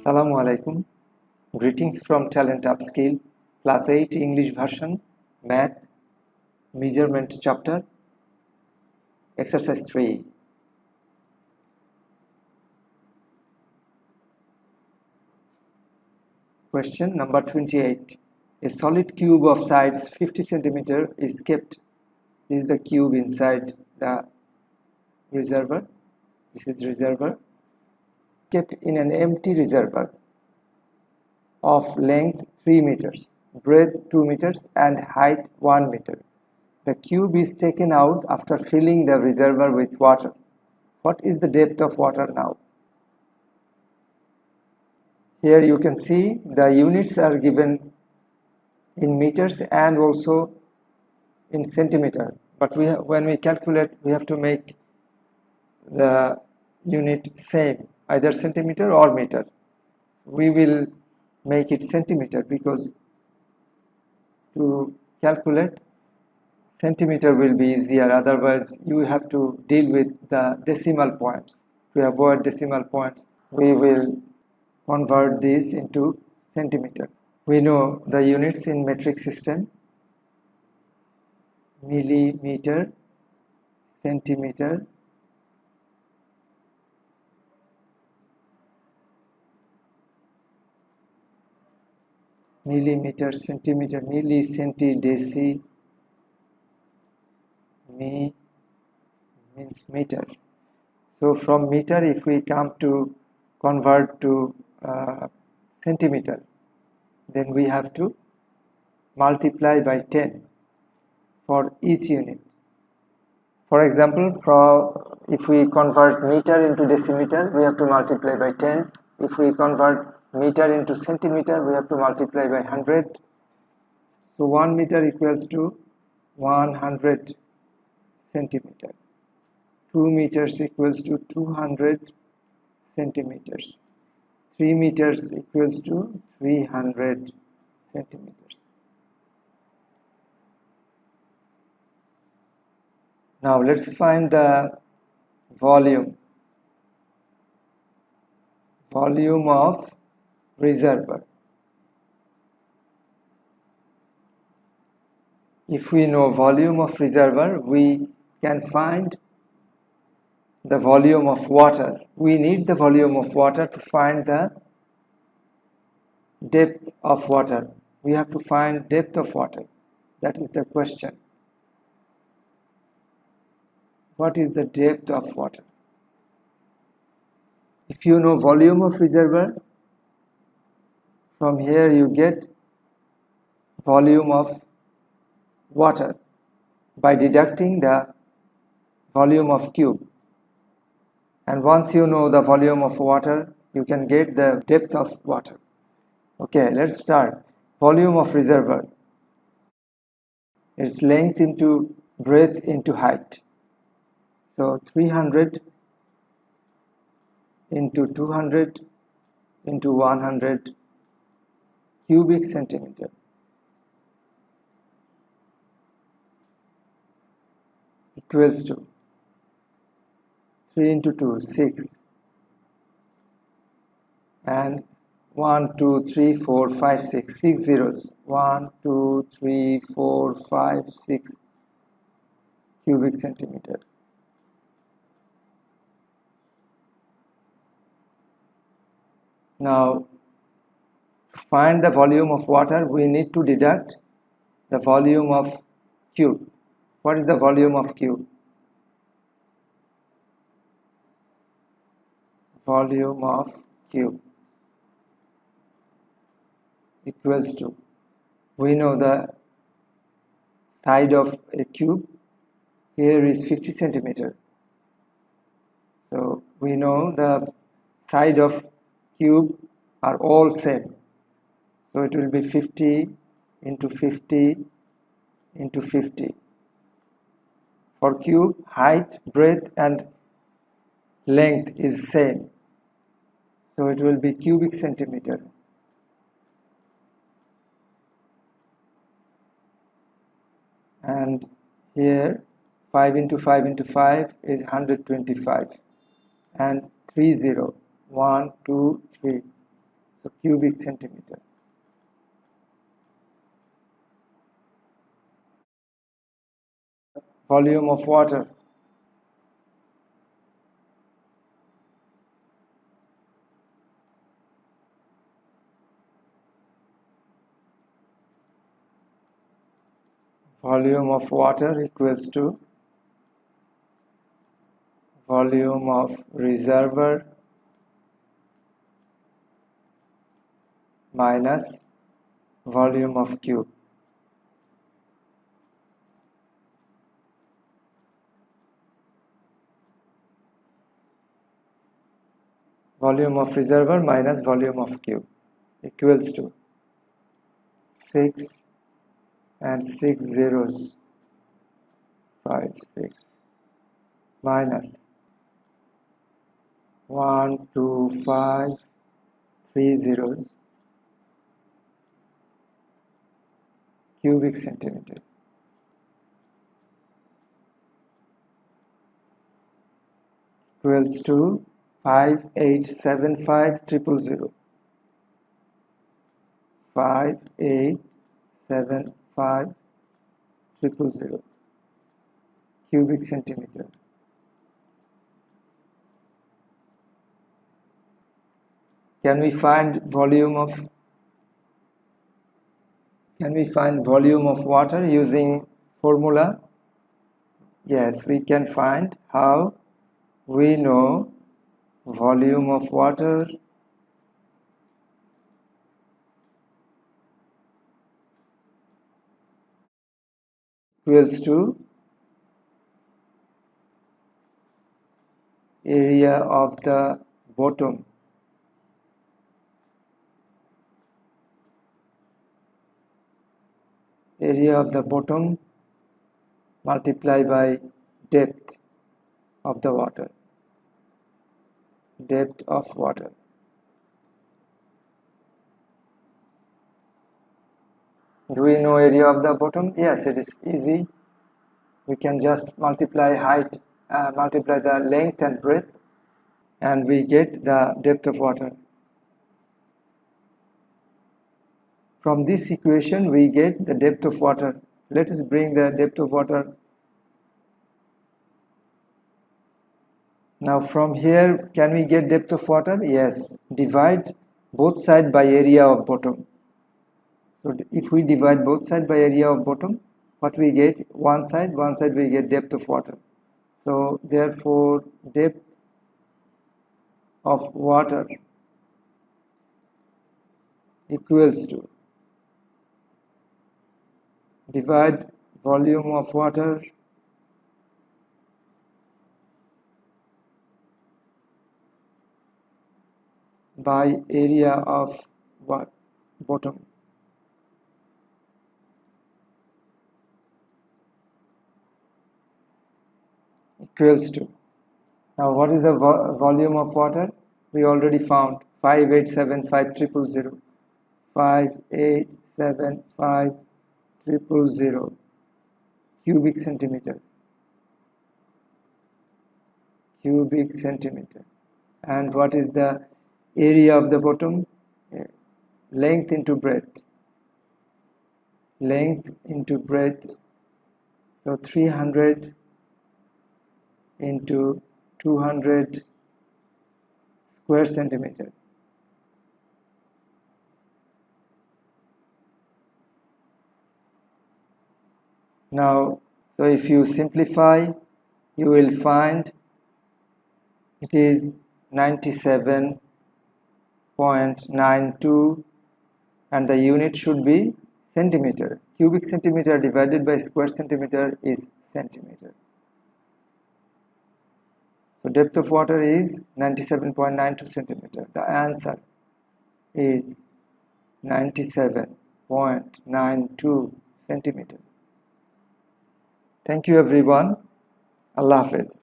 Assalamu alaikum. Greetings from Talent Upskill, Class 8 English version, Math, Measurement chapter, Exercise 3. Question number 28. A solid cube of size 50 centimeter is kept. This is the cube inside the reservoir. This is reservoir. Kept in an empty reservoir of length 3 meters, breadth 2 meters and height 1 meter. The cube is taken out after filling the reservoir with water. What is the depth of water now? Here you can see the units are given in meters and also in centimeter. But when we calculate, we have to make the unit same, either centimeter or meter. We will make it centimeter because to calculate centimeter will be easier. Otherwise, you have to deal with the decimal points. To avoid decimal points, we will convert this into centimeter. We know the units in metric system: millimeter, centimeter, millimeter, centimeter, milli, centi, deci, mi means meter. So from meter, if we come to convert to centimeter, then we have to multiply by 10 for each unit. For example, if we convert meter into decimeter, we have to multiply by 10. If we convert meter into centimeter, we have to multiply by 100. So 1 meter equals to 100 centimeter. 2 meters equals to 200 centimeters. 3 meters equals to 300 centimeters. Now let's find the volume of reservoir. If we know volume of reservoir, we can find the volume of water. We need the volume of water to find the depth of water. We have to find depth of water. That is the question. What is the depth of water? If you know volume of reservoir, from here you get volume of water by deducting the volume of cube. And once you know the volume of water, you can get the depth of water. Okay, let's start. Volume of reservoir. Its length into breadth into height. So 300 into 200 into 100 cubic centimeter. Equals to 3 into 2, 6, and 1, 2, 3, 4, 5, 6, 6 zeros. 1, 2, 3, 4, 5, 6 cubic centimeter. Now, to find the volume of water, we need to deduct the volume of cube. What is the volume of cube? Volume of cube equals to, we know the side of a cube here is 50 centimeter. So we know the side of cube are all same. So it will be 50 into 50 into 50. For cube, height, breadth and length is same. So it will be cubic centimeter. And here 5 into 5 into 5 is 125. And 3 0. 1, 2, 3. so cubic centimeter. Volume of water. Volume of water equals to volume of reservoir minus volume of cube. Volume of reservoir minus volume of cube equals to 6 and 6 zeros, 5, 6 minus 1, 2, 5, 3 zeros cubic centimeter. Equals to 5875,000. 5875,000 cubic centimeter. Can we find volume of water using formula? Yes, we can find. How? We know volume of water equals to area of the bottom multiplied by depth of the water. Depth of water. Do we know area of the bottom? Yes, it is easy. We can just multiply multiply the length and breadth, and we get the depth of water. From this equation, we get the depth of water. Let us bring the depth of water. Now from here, can we get depth of water? Yes. Divide both sides by area of bottom. So if we divide both sides by area of bottom, what we get? One side we get depth of water. So therefore, depth of water equals to divide volume of water by area of bottom. Equals to. Now what is the volume of water? We already found 5875,000. 5875,000 cubic centimeter. Cubic centimeter. And what is the area of the bottom? Length into breadth. Length into breadth. So 300 into 200 square centimeter. Now, so if you simplify, you will find it is 97.92, and the unit should be centimeter. Cubic centimeter divided by square centimeter is centimeter. So depth of water is 97.92 centimeter. The answer is 97.92 centimeter. Thank you everyone. Allah Hafiz.